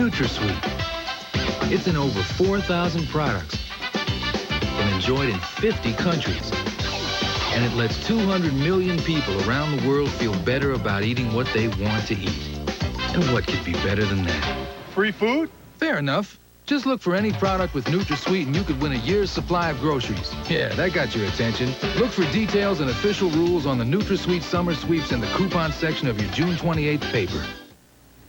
NutraSweet. It's in over 4,000 products and enjoyed in 50 countries. And it lets 200 million people around the world feel better about eating what they want to eat. And what could be better than that? Free food? Fair enough. Just look for any product with NutraSweet and you could win a year's supply of groceries. Yeah, that got your attention. Look for details and official rules on the NutraSweet Summer Sweeps in the coupon section of your June 28th paper.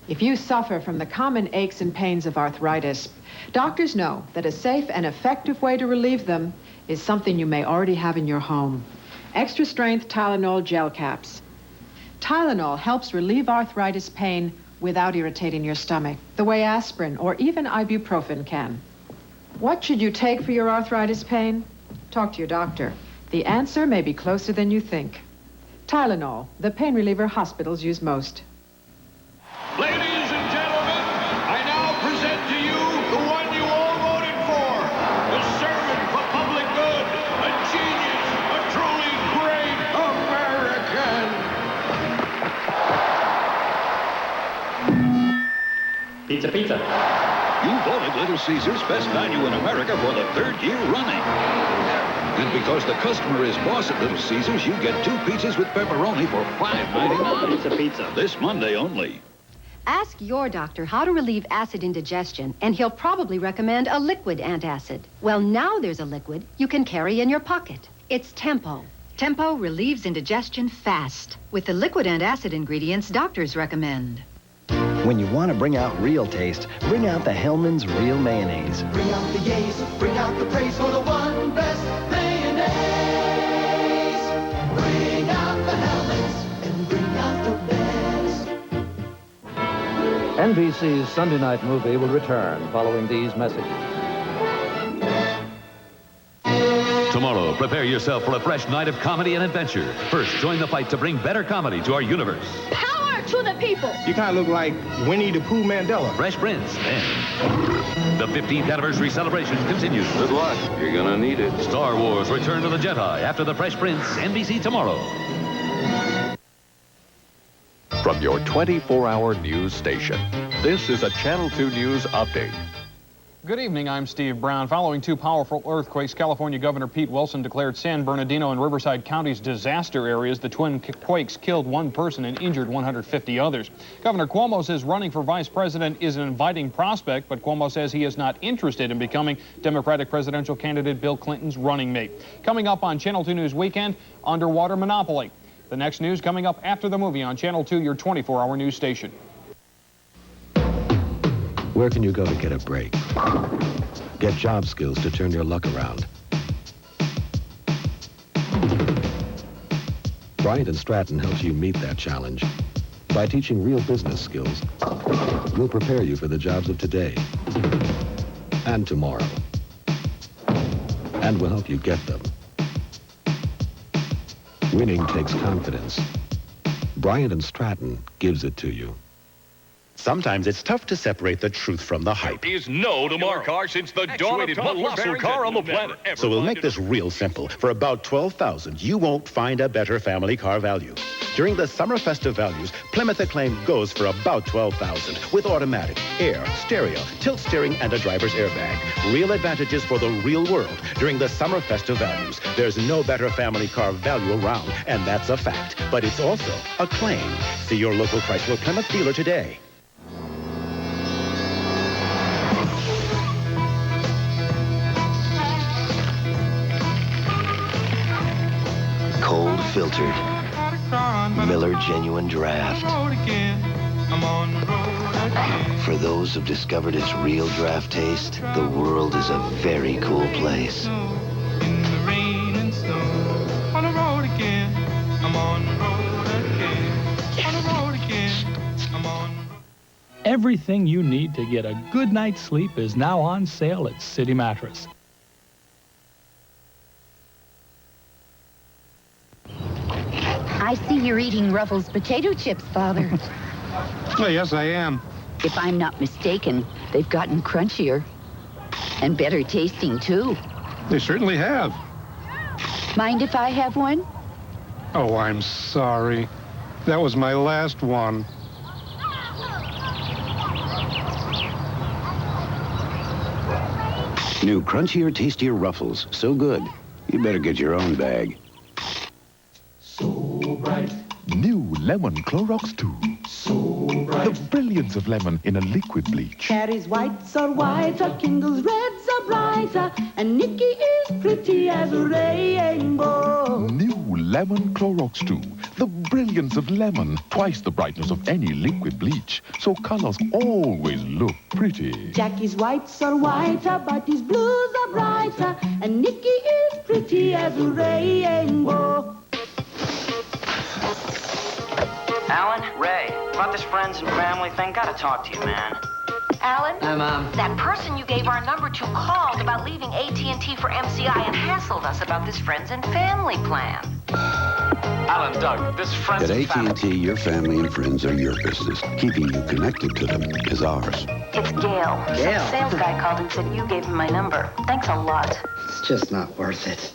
If you suffer from the common aches and pains of arthritis, doctors know that a safe and effective way to relieve them is something you may already have in your home. Extra strength Tylenol gel caps. Tylenol helps relieve arthritis pain without irritating your stomach, the way aspirin or even ibuprofen can. What should you take for your arthritis pain? Talk to your doctor. The answer may be closer than you think. Tylenol, the pain reliever hospitals use most. Ladies and gentlemen, I now present to you the one you all voted for, the servant for public good, a genius, a truly great American. Pizza, pizza. You voted Little Caesars best value in America for the 3rd year running. And because the customer is boss at Little Caesars, you get 2 pizzas with pepperoni for $5.99. Pizza, pizza. This Monday only. Ask your doctor how to relieve acid indigestion, and he'll probably recommend a liquid antacid. Well, now there's a liquid you can carry in your pocket. It's Tempo. Tempo relieves indigestion fast with the liquid antacid ingredients doctors recommend. When you want to bring out real taste, bring out the Hellmann's Real Mayonnaise. Bring out the yays, bring out the praise for the one best mayonnaise. Bring out the Hellmann's and bring out the best. NBC's Sunday night movie will return following these messages. Tomorrow, prepare yourself for a fresh night of comedy and adventure. First, join the fight to bring better comedy to our universe. Power to the people! You kind of look like Winnie the Pooh Mandela. Fresh Prince, then. The 15th anniversary celebration continues. Good luck. You're gonna need it. Star Wars Return to the Jedi after the Fresh Prince, NBC tomorrow. From your 24-hour news station, this is a Channel 2 News Update. Good evening, I'm Steve Brown. Following 2 powerful earthquakes, California Governor Pete Wilson declared San Bernardino and Riverside counties disaster areas. The twin quakes killed 1 person and injured 150 others. Governor Cuomo says running for vice president is an inviting prospect, but Cuomo says he is not interested in becoming Democratic presidential candidate Bill Clinton's running mate. Coming up on Channel 2 News Weekend, underwater monopoly. The next news coming up after the movie on Channel 2, your 24-hour news station. Where can you go to get a break? Get job skills to turn your luck around. Bryant & Stratton helps you meet that challenge. By teaching real business skills, we'll prepare you for the jobs of today and tomorrow. And we'll help you get them. Winning takes confidence. Bryant & Stratton gives it to you. Sometimes it's tough to separate the truth from the hype. There is no tomorrow car since the dawn of time. Muscle car on the planet. So we'll make this real simple. For about $12,000, you won't find a better family car value. During the summer festive values, Plymouth Acclaim goes for about $12,000 with automatic, air, stereo, tilt steering, and a driver's airbag. Real advantages for the real world during the summer festive values. There's no better family car value around, and that's a fact. But it's also a claim. See your local Chrysler Plymouth dealer today. Cold filtered Miller Genuine Draft. For those who've discovered its real draft taste, the world is a very cool place. Everything you need to get a good night's sleep is now on sale at City Mattress. I see you're eating Ruffles potato chips, Father. Well, yes, I am. If I'm not mistaken, they've gotten crunchier and better tasting, too. They certainly have. Mind if I have one? Oh, I'm sorry. That was my last one. New crunchier, tastier Ruffles. So good, you better get your own bag. So bright. New Lemon Clorox 2. So bright. The brilliance of lemon in a liquid bleach. Carrie's whites are whiter, Kindle's reds are brighter, and Nikki is pretty as a rainbow. New Lemon Clorox 2. The brilliance of lemon. Twice the brightness of any liquid bleach. So colors always look pretty. Jackie's whites are whiter, but his blues are brighter, and Nikki is pretty as a rainbow. Alan, Ray, about this friends and family thing, gotta talk to you, man. Alan? Hi, Mom. That person you gave our number to called about leaving AT&T for MCI and hassled us about this friends and family plan. Alan, Doug, this friends At and family... AT&T, your family and friends are your business. Keeping you connected to them is ours. It's Gail. Gail. Some sales guy called and said you gave him my number. Thanks a lot. It's just not worth it.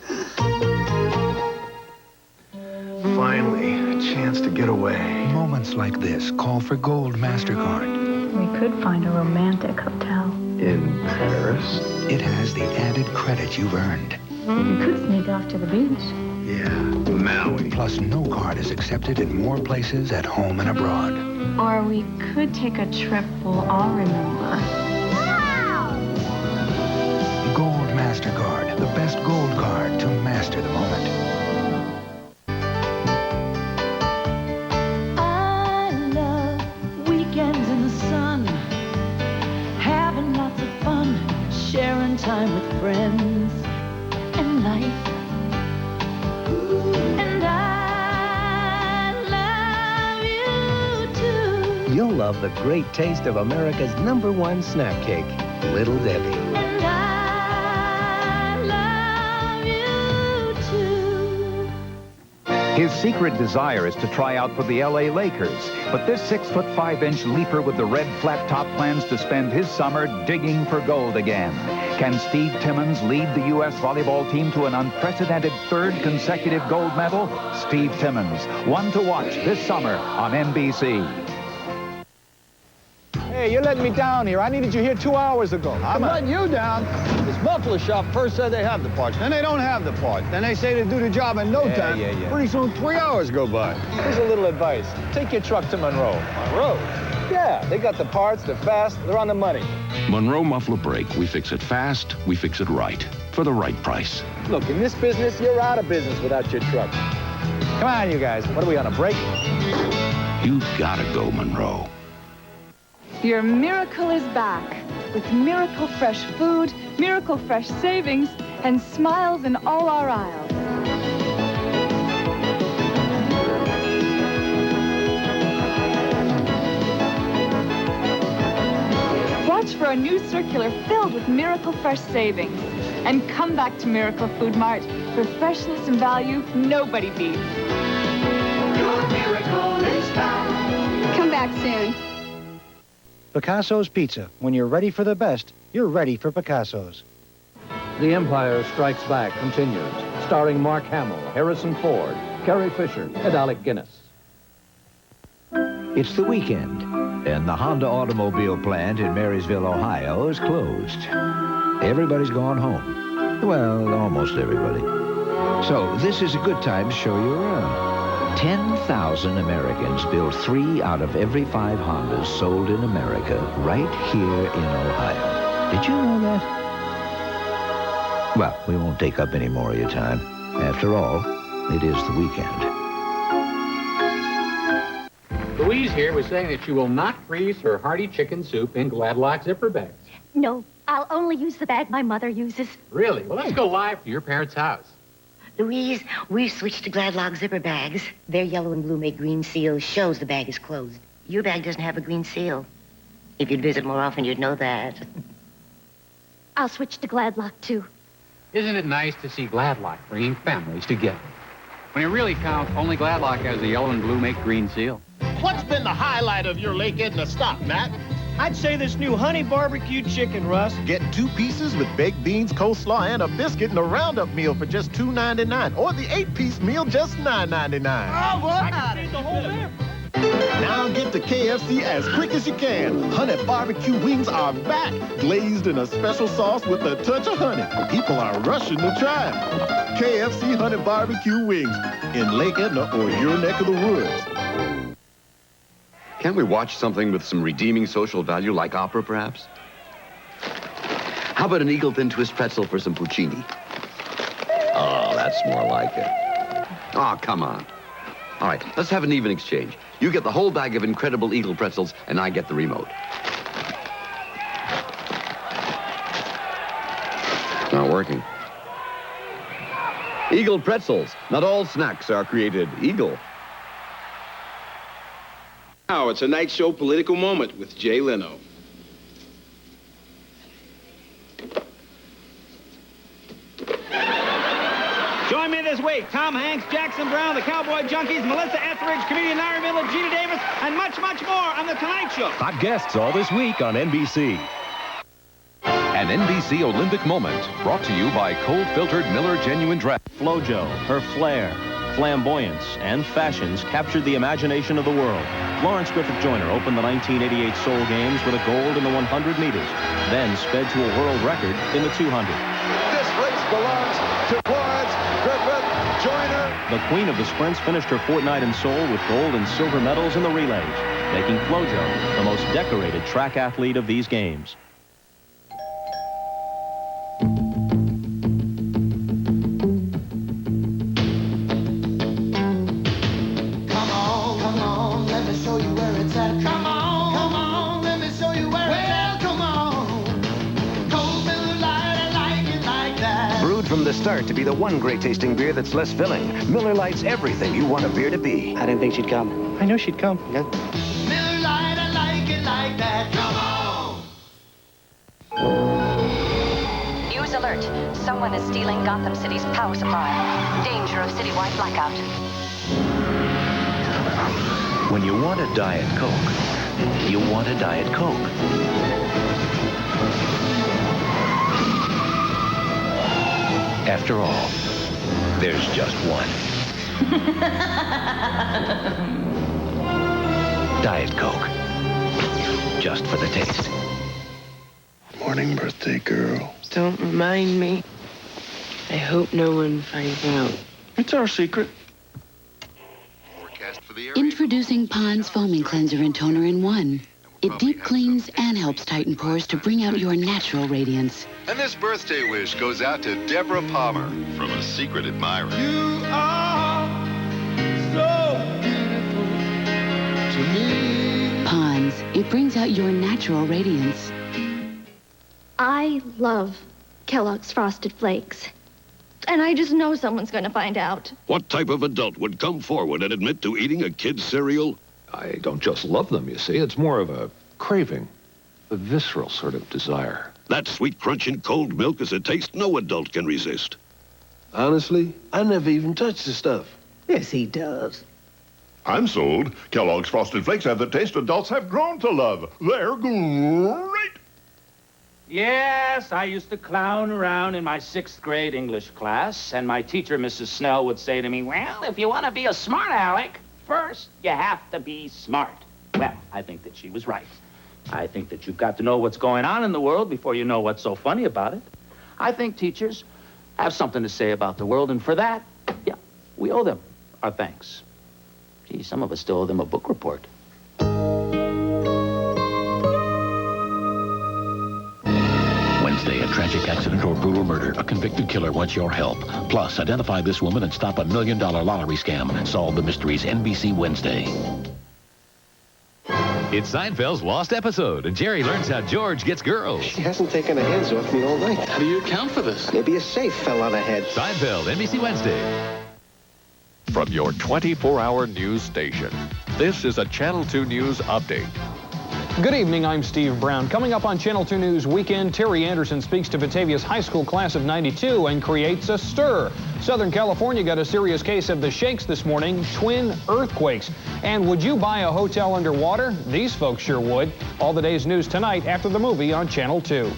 Finally, a chance to get away. Moments like this call for Gold MasterCard. We could find a romantic hotel. In Paris? It has the added credit you've earned. You could sneak off to the beach. Yeah, Maui. Plus, no card is accepted in more places at home and abroad. Or we could take a trip we'll all remember. Gold MasterCard, the best gold card to master the moment. I love weekends in the sun, having lots of fun, sharing time with friends and life. And I love you too. You'll love the great taste of America's #1 snap cake, Little Debbie. And I love you too. His secret desire is to try out for the LA Lakers, but this 6'5" leaper with the red flat top plans to spend his summer digging for gold again. Can Steve Timmons lead the U.S. volleyball team to an unprecedented third consecutive gold medal? Steve Timmons, one to watch this summer on NBC. Hey, you're letting me down here. I needed you here 2 hours ago. I'm letting you down. This Buffalo shop first said they have the parts, then they don't have the parts. Then they say they do the job in no time. Pretty soon 3 hours go by. Here's a little advice. Take your truck to Monroe. Monroe? Yeah, they got the parts, they're fast, they're on the money. Monroe Muffler Brake. We fix it fast, we fix it right. For the right price. Look, in this business, you're out of business without your truck. Come on, you guys. What are we, on a break? You've gotta go, Monroe. Your miracle is back with Miracle Fresh food, Miracle Fresh savings, and smiles in all our aisles. Watch for a new circular filled with Miracle Fresh savings. And come back to Miracle Food Mart for freshness and value nobody beats. Your miracle is back. Come back soon. Picasso's Pizza. When you're ready for the best, you're ready for Picasso's. The Empire Strikes Back continues, starring Mark Hamill, Harrison Ford, Carrie Fisher, and Alec Guinness. It's the weekend, and the Honda automobile plant in Marysville, Ohio is closed. Everybody's gone home. Well, almost everybody. So this is a good time to show you around. 10,000 Americans build 3 out of every 5 Hondas sold in America right here in Ohio. Did you know that? Well, we won't take up any more of your time. After all, it is the weekend. Louise here was saying that she will not freeze her hearty chicken soup in Gladlock zipper bags. No, I'll only use the bag my mother uses. Really? Well, let's go live to your parents' house. Louise, we've switched to Gladlock zipper bags. Their yellow and blue make green seal shows the bag is closed. Your bag doesn't have a green seal. If you'd visit more often, you'd know that. I'll switch to Gladlock, too. Isn't it nice to see Gladlock bringing families together? When it really counts, only Gladlock has the yellow and blue make green seal. What's been the highlight of your Lake Edna stop, Matt? I'd say this new honey barbecue chicken, Russ. Get 2 pieces with baked beans, coleslaw, and a biscuit in a roundup meal for just $2.99. Or the 8-piece meal, just $9.99. Oh, well, I can feed the whole family. Now get to KFC as quick as you can. Honey barbecue wings are back, glazed in a special sauce with a touch of honey. People are rushing to try them. KFC honey barbecue wings in Lake Edna or your neck of the woods. Can't we watch something with some redeeming social value like opera, perhaps? How about an Eagle Thin Twist pretzel for some Puccini? Oh, that's more like it. Oh, come on. All right, let's have an even exchange. You get the whole bag of incredible Eagle pretzels, and I get the remote. Not working. Eagle pretzels. Not all snacks are created Eagle. Now it's a night show political moment with Jay Leno. Join me this week. Tom Hanks, Jackson Brown, the Cowboy Junkies, Melissa Etheridge, comedian Larry Miller, Gina Davis, and much, much more on The Tonight Show. Hot guests all this week on NBC. An NBC Olympic moment brought to you by cold-filtered Miller Genuine Draft. Flojo, her flair, flamboyance, and fashions captured the imagination of the world. Lawrence Griffith Joyner opened the 1988 Seoul Games with a gold in the 100 meters, then sped to a world record in the 200. This race belongs to Lawrence Griffith Joyner. The queen of the sprints finished her fortnight in Seoul with gold and silver medals in the relays, making Flojo the most decorated track athlete of these games. From the start to be the one great tasting beer that's less filling. Miller Lite's everything you want a beer to be. I didn't think she'd come. I knew she'd come. Yeah. Miller Lite, I like it like that. Come on! News alert. Someone is stealing Gotham City's power supply. Danger of citywide blackout. When you want a Diet Coke, you want a Diet Coke. After all, there's just one. Diet Coke. Just for the taste. Morning, birthday girl. Don't remind me. I hope no one finds out. It's our secret. Introducing Pond's Foaming Cleanser and Toner in one. It deep cleans and helps tighten pores to bring out your natural radiance. And this birthday wish goes out to Deborah Palmer from a secret admirer. You are so beautiful to me. Pond's. It brings out your natural radiance. I love Kellogg's Frosted Flakes. And I just know someone's going to find out. What type of adult would come forward and admit to eating a kid's cereal? I don't just love them, you see. It's more of a craving, a visceral sort of desire. That sweet crunch in cold milk is a taste no adult can resist. Honestly, I never even touched the stuff. Yes, he does. I'm sold. Kellogg's Frosted Flakes have the taste adults have grown to love. They're great. Yes, I used to clown around in my 6th grade English class, and my teacher, Mrs. Snell, would say to me, well, if you want to be a smart aleck, first you have to be smart. Well, I think that she was right. I think that you've got to know what's going on in the world before you know what's so funny about it. I think teachers have something to say about the world, and for that, yeah, we owe them our thanks. Gee, some of us still owe them a book report. Wednesday, a tragic accident or brutal murder. A convicted killer wants your help. Plus, identify this woman and stop a $1 million lottery scam. Solve the mysteries. NBC Wednesday. It's Seinfeld's lost episode, and Jerry learns how George gets girls. She hasn't taken her hands off me all night. How do you account for this? Maybe a safe fell on her head. Seinfeld, NBC Wednesday. From your 24-hour news station, this is a Channel 2 News Update. Good evening, I'm Steve Brown. Coming up on Channel 2 News Weekend, Terry Anderson speaks to Batavia's high school class of '92 and creates a stir. Southern California got a serious case of the shakes this morning, twin earthquakes. And would you buy a hotel underwater? These folks sure would. All the day's news tonight after the movie on Channel 2.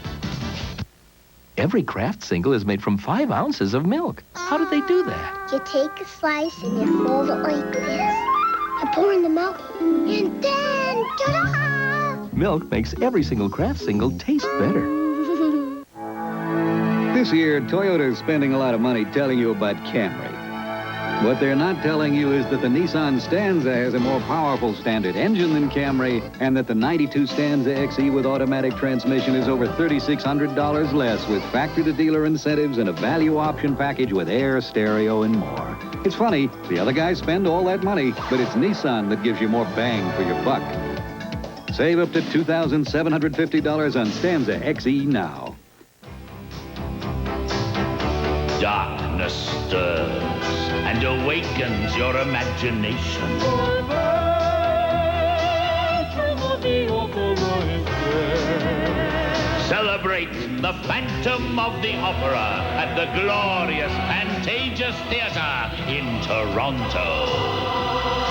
Every Kraft single is made from 5 ounces of milk. How did they do that? You take a slice and you fold it like this. I pour in the milk, and then, ta-da! Milk makes every single Kraft single taste better. This year, Toyota's spending a lot of money telling you about Camry. What they're not telling you is that the Nissan Stanza has a more powerful standard engine than Camry, and that the 92 Stanza XE with automatic transmission is over $3,600 less with factory-to-dealer incentives and a value option package with air, stereo, and more. It's funny, the other guys spend all that money, but it's Nissan that gives you more bang for your buck. Save up to $2,750 on Stanza XE now. Darkness stirs and awakens your imagination. Celebrate the Phantom of the Opera at the glorious Pantages Theatre in Toronto.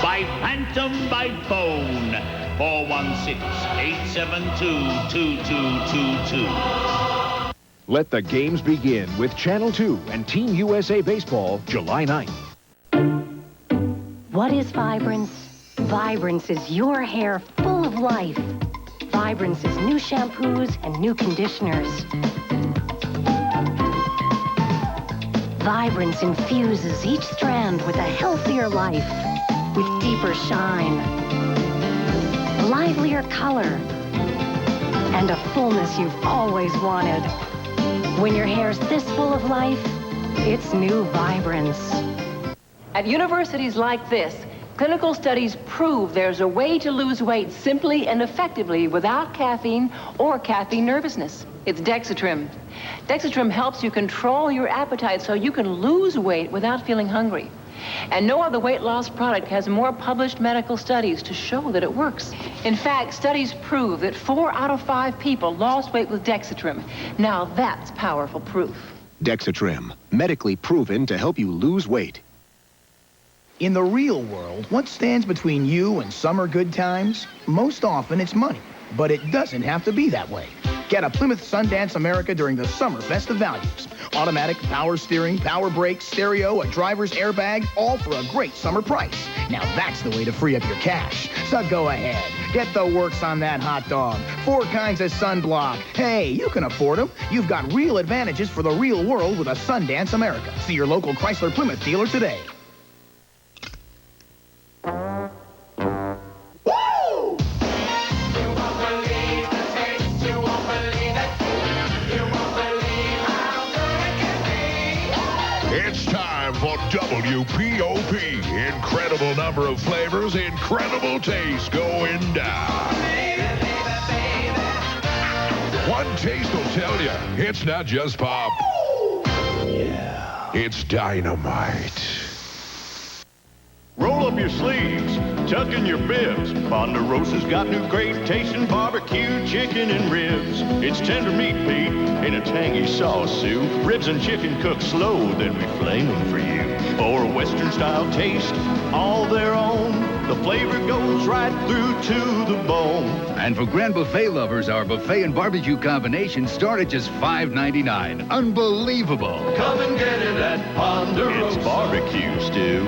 By Phantom by phone, 416-872-2222. Let the games begin with Channel 2 and Team USA Baseball, July 9th. What is Vibrance? Vibrance is your hair full of life. Vibrance is new shampoos and new conditioners. Vibrance infuses each strand with a healthier life, with deeper shine, livelier color, and a fullness you've always wanted. When your hair's this full of life, it's new Vibrance. At universities like this, clinical studies prove there's a way to lose weight simply and effectively without caffeine or caffeine nervousness. It's Dexatrim. Dexatrim helps you control your appetite so you can lose weight without feeling hungry. And no other weight loss product has more published medical studies to show that it works. In fact, studies prove that 4 out of 5 people lost weight with Dexatrim. Now that's powerful proof. Dexatrim, medically proven to help you lose weight. In the real world, what stands between you and summer good times? Most often it's money, but it doesn't have to be that way. Get a Plymouth Sundance America during the summer festive values. Automatic, power steering, power brakes, stereo, a driver's airbag, all for a great summer price. Now that's the way to free up your cash. So go ahead, get the works on that hot dog. 4 kinds of sunblock. Hey, you can afford them. You've got real advantages for the real world with a Sundance America. See your local Chrysler Plymouth dealer today. It's time for WPOP. Incredible number of flavors, incredible taste going down. One taste will tell you, it's not just pop. Yeah. It's dynamite. Roll up your sleeves, tuck in your bibs. Ponderosa's got new great tasting barbecue chicken and ribs. It's tender meat, Pete, in a tangy sauce soup. Ribs and chicken cooked slow, then we flame them for you. For a Western-style taste, all their own. The flavor goes right through to the bone. And for Grand Buffet lovers, our buffet and barbecue combinations start at just $5.99. Unbelievable. Come and get it at Ponderosa. It's barbecue stew.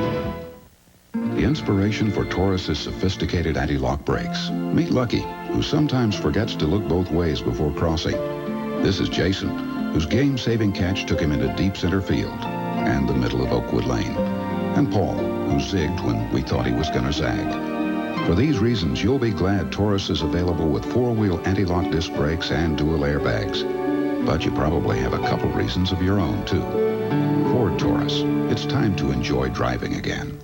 The inspiration for Taurus's sophisticated anti-lock brakes. Meet Lucky, who sometimes forgets to look both ways before crossing. This is Jason, whose game-saving catch took him into deep center field and the middle of Oakwood Lane. And Paul, who zigged when we thought he was going to zag. For these reasons, you'll be glad Taurus is available with 4-wheel anti-lock disc brakes and dual airbags. But you probably have a couple reasons of your own, too. Ford Taurus, it's time to enjoy driving again.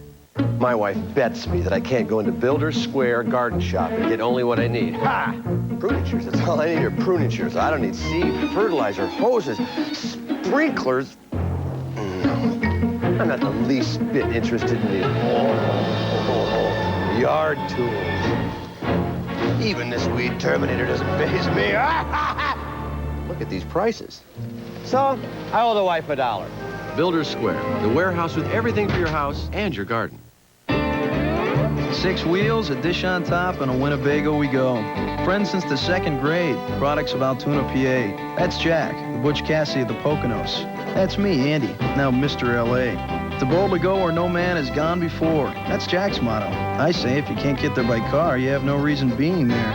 My wife bets me that I can't go into Builder's Square Garden Shop and get only what I need. Ha! Pruning shears, that's all I need are pruning shears. I don't need seed, fertilizer, hoses, sprinklers. No. I'm not the least bit interested in the yard tools. Even this weed terminator doesn't faze me. Look at these prices. So, I owe the wife $1. Builder's Square, the warehouse with everything for your house and your garden. 6 wheels, a dish on top, and a Winnebago we go. Friends since the 2nd grade. Products of Altoona, PA. That's Jack, the Butch Cassidy of the Poconos. That's me, Andy, now Mr. L.A. To boldly go where no man has gone before. That's Jack's motto. I say if you can't get there by car, you have no reason being there.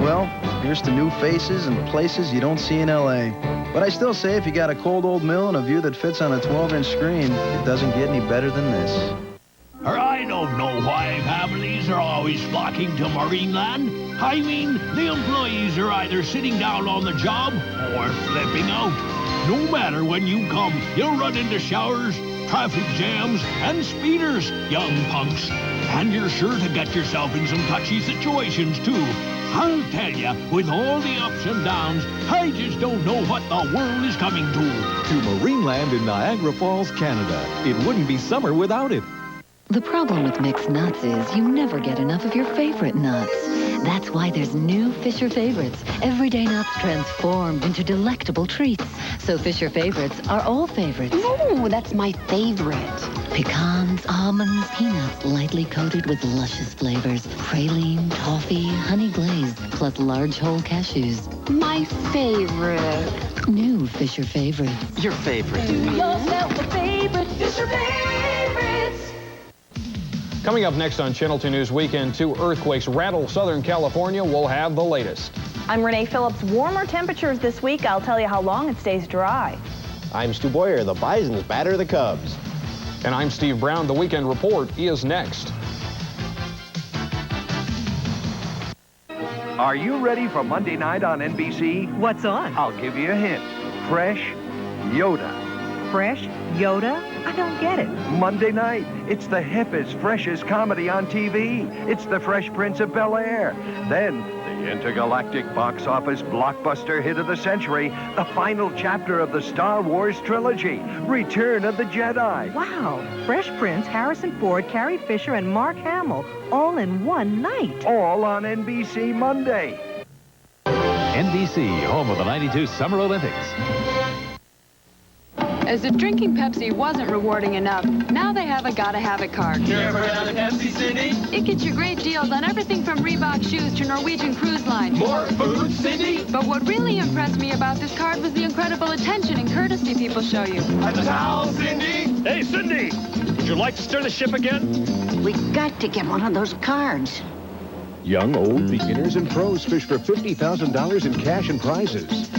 Well, here's to new faces and places you don't see in L.A. But I still say if you got a cold old mill and a view that fits on a 12-inch screen, it doesn't get any better than this. I don't know why families are always flocking to Marineland. I mean, the employees are either sitting down on the job or flipping out. No matter when you come, you'll run into showers, traffic jams, and speeders, young punks. And you're sure to get yourself in some touchy situations, too. I'll tell you, with all the ups and downs, I just don't know what the world is coming to. To Marineland in Niagara Falls, Canada. It wouldn't be summer without it. The problem with mixed nuts is you never get enough of your favorite nuts. That's why there's new Fisher Favorites. Everyday nuts transformed into delectable treats. So Fisher Favorites are all favorites. No, that's my favorite. Pecans, almonds, peanuts, lightly coated with luscious flavors. Praline, toffee, honey glazed, plus large whole cashews. My favorite. New Fisher Favorites. Your favorite. Do yourself a favorite. Fisher Favorites. Coming up next on Channel 2 News Weekend, 2 earthquakes rattle Southern California. We'll have the latest. I'm Renee Phillips. Warmer temperatures this week. I'll tell you how long it stays dry. I'm Stu Boyer. The Bisons batter the Cubs. And I'm Steve Brown. The Weekend Report is next. Are you ready for Monday night on NBC? What's on? I'll give you a hint. Fresh Yoda. Fresh Yoda? I don't get it. Monday night, it's the hippest, freshest comedy on TV. It's the Fresh Prince of Bel-Air. Then, the intergalactic box office blockbuster hit of the century, the final chapter of the Star Wars trilogy, Return of the Jedi. Wow. Fresh Prince, Harrison Ford, Carrie Fisher, and Mark Hamill, all in one night. All on NBC Monday. NBC, home of the '92 Summer Olympics. As if drinking Pepsi wasn't rewarding enough, now they have a Gotta Have It card. You ever heard of Pepsi, Cindy? It gets you great deals on everything from Reebok shoes to Norwegian Cruise Line. More food, Cindy? But what really impressed me about this card was the incredible attention and courtesy people show you. A towel, Cindy? Hey, Cindy, would you like to steer the ship again? We got to get one of those cards. Young, old, beginners, and pros fish for $50,000 in cash and prizes.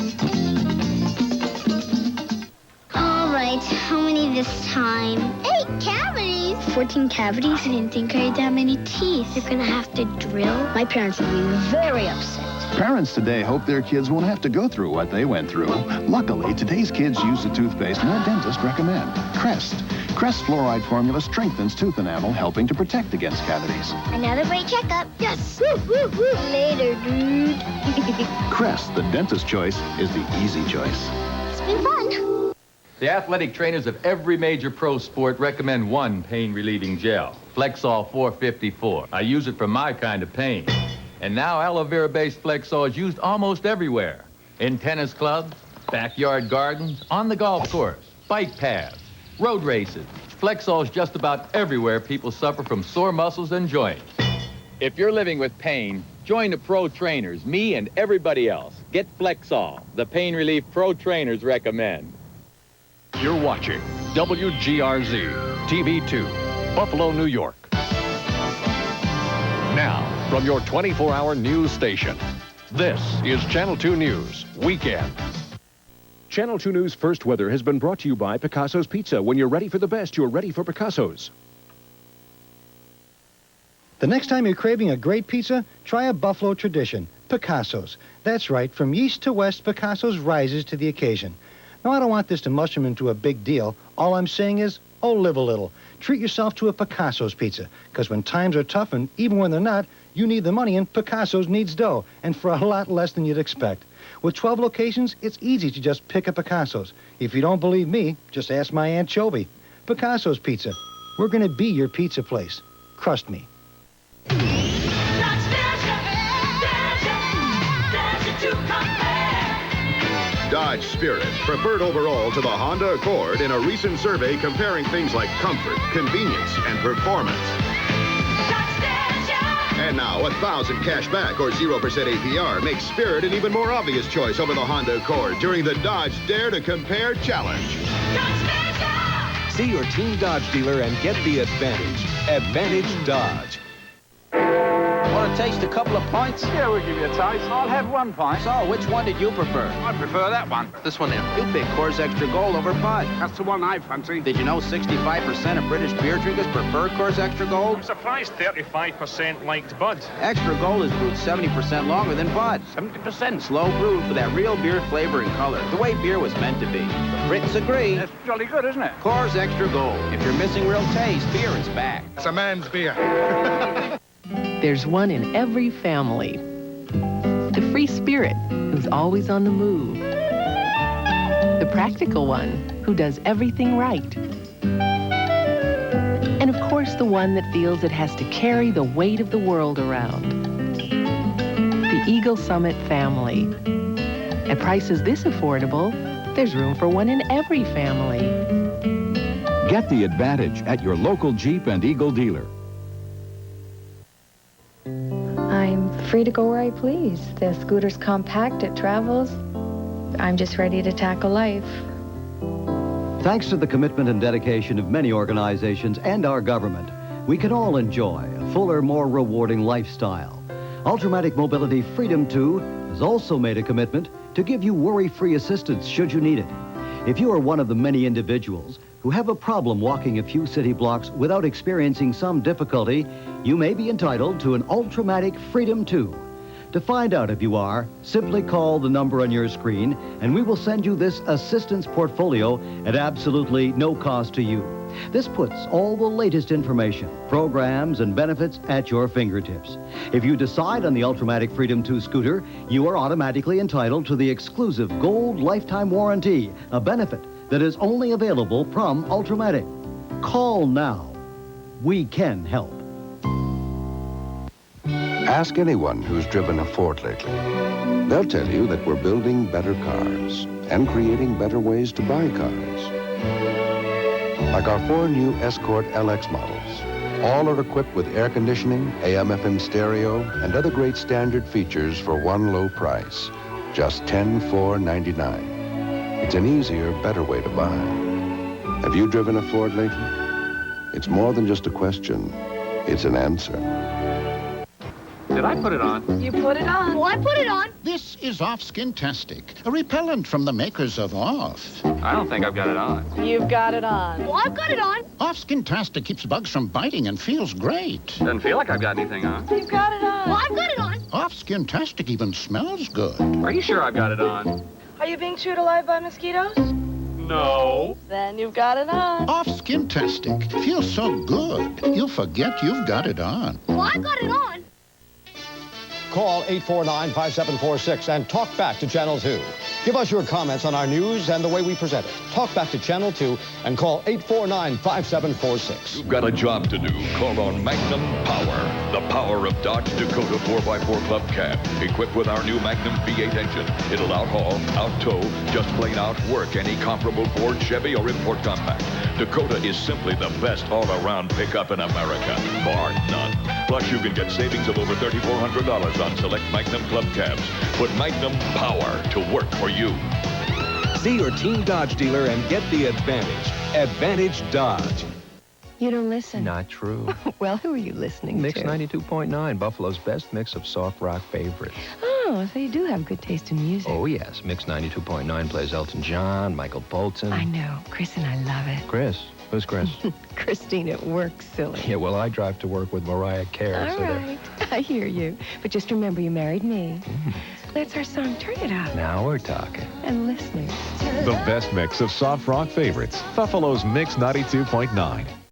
How many this time? 8 cavities. 14 cavities? I didn't think I had that many teeth. You're gonna have to drill? My parents will be very upset. Parents today hope their kids won't have to go through what they went through. Luckily, today's kids use the toothpaste my dentist recommend, Crest. Crest fluoride formula strengthens tooth enamel, helping to protect against cavities. Another great checkup. Yes. Woo, woo, woo. Later, dude. Crest, the dentist choice, is the easy choice. It's been fun. The athletic trainers of every major pro sport recommend one pain-relieving gel, Flexol 454. I use it for my kind of pain. And now aloe vera-based Flexol is used almost everywhere. In tennis clubs, backyard gardens, on the golf course, bike paths, road races. Flexol is just about everywhere people suffer from sore muscles and joints. If you're living with pain, join the pro trainers, me and everybody else. Get Flexol, the pain relief pro trainers recommend. You're watching WGRZ-TV 2, Buffalo, New York. Now, from your 24-hour news station, this is Channel 2 News Weekend. Channel 2 News First Weather has been brought to you by Picasso's Pizza. When you're ready for the best, you're ready for Picasso's. The next time you're craving a great pizza, try a Buffalo tradition, Picasso's. That's right, from east to west, Picasso's rises to the occasion. Now, I don't want this to mushroom into a big deal. All I'm saying is, live a little. Treat yourself to a Picasso's pizza, because when times are tough, and even when they're not, you need the money, and Picasso's needs dough, and for a lot less than you'd expect. With 12 locations, it's easy to just pick a Picasso's. If you don't believe me, just ask my Aunt Chovy. Picasso's Pizza. We're going to be your pizza place. Trust me. Dodge Spirit, preferred overall to the Honda Accord in a recent survey comparing things like comfort, convenience, and performance. And now, 1,000 cash back or 0% APR makes Spirit an even more obvious choice over the Honda Accord during the Dodge Dare to Compare Challenge. See your team Dodge dealer and get the advantage. Advantage Dodge. Want to taste a couple of pints? Yeah, we'll give you a taste. I'll have 1 pint. So, which one did you prefer? I prefer that one. This one here. You picked Coors Extra Gold over Bud. That's the one I fancy. Did you know 65% of British beer drinkers prefer Coors Extra Gold? I'm surprised 35% liked Bud. Extra Gold is brewed 70% longer than Bud. 70%. Slow brewed for that real beer flavor and color. The way beer was meant to be. The Brits agree. That's jolly good, isn't it? Coors Extra Gold. If you're missing real taste, beer is back. It's a man's beer. There's one in every family. The free spirit who's always on the move. The practical one who does everything right. And of course, the one that feels it has to carry the weight of the world around. The Eagle Summit family. At prices this affordable, there's room for one in every family. Get the advantage at your local Jeep and Eagle dealer. I'm free to go where I please. The scooter's compact, it travels. I'm just ready to tackle life. Thanks to the commitment and dedication of many organizations and our government, we can all enjoy a fuller, more rewarding lifestyle. Ultramatic Mobility Freedom 2 has also made a commitment to give you worry-free assistance should you need it. If you are one of the many individuals who have a problem walking a few city blocks without experiencing some difficulty, you may be entitled to an Ultramatic Freedom 2. To find out if you are, simply call the number on your screen and we will send you this assistance portfolio at absolutely no cost to you. This puts all the latest information, programs, and benefits at your fingertips. If you decide on the Ultramatic Freedom 2 scooter, you are automatically entitled to the exclusive Gold Lifetime Warranty, a benefit that is only available from Ultramatic. Call now. We can help. Ask anyone who's driven a Ford lately. They'll tell you that we're building better cars and creating better ways to buy cars. Like our 4 new Escort LX models. All are equipped with air conditioning, AM/FM stereo, and other great standard features for one low price. Just $10,499. It's an easier, better way to buy. Have you driven a Ford lately? It's more than just a question. It's an answer. Did I put it on? You put it on. Well, I put it on. This is Off Skin-tastic, a repellent from the makers of Off. I don't think I've got it on. You've got it on. Well, I've got it on. Off Skin-tastic keeps bugs from biting and feels great. Doesn't feel like I've got anything on. You've got it on. Well, I've got it on. Off Skin-tastic even smells good. Are you sure I've got it on? Are you being chewed alive by mosquitoes? No. Then you've got it on. Off Skin-tastic feels so good, you'll forget you've got it on. Well, I've got it on. Call 849-5746 and talk back to Channel 2. Give us your comments on our news and the way we present it. Talk back to Channel 2 and call 849-5746. You've got a job to do. Call on Magnum Power. The power of Dodge Dakota 4x4 Club Cab. Equipped with our new Magnum V8 engine. It'll out-haul, out-tow, just plain out-work any comparable Ford, Chevy, or import compact. Dakota is simply the best all-around pickup in America, bar none. Plus, you can get savings of over $3,400 on select Magnum Club Cabs. Put Magnum Power to work for you. See your Team Dodge dealer and get the advantage. Advantage Dodge. You don't listen. Not true. Well, who are you listening Mix to? 92.9, Buffalo's best mix of soft rock favorites. Oh, so you do have good taste in music. Oh, yes. Mix 92.9 plays Elton John, Michael Bolton. I know. Chris and I love it. Chris? Who's Chris? Christine at work, silly. Yeah, well, I drive to work with Mariah Carey. All right. I hear you. But just remember you married me. That's our song. Turn it up. Now we're talking. I'm listening. The best mix of soft rock favorites. Buffalo's Mix 92.9.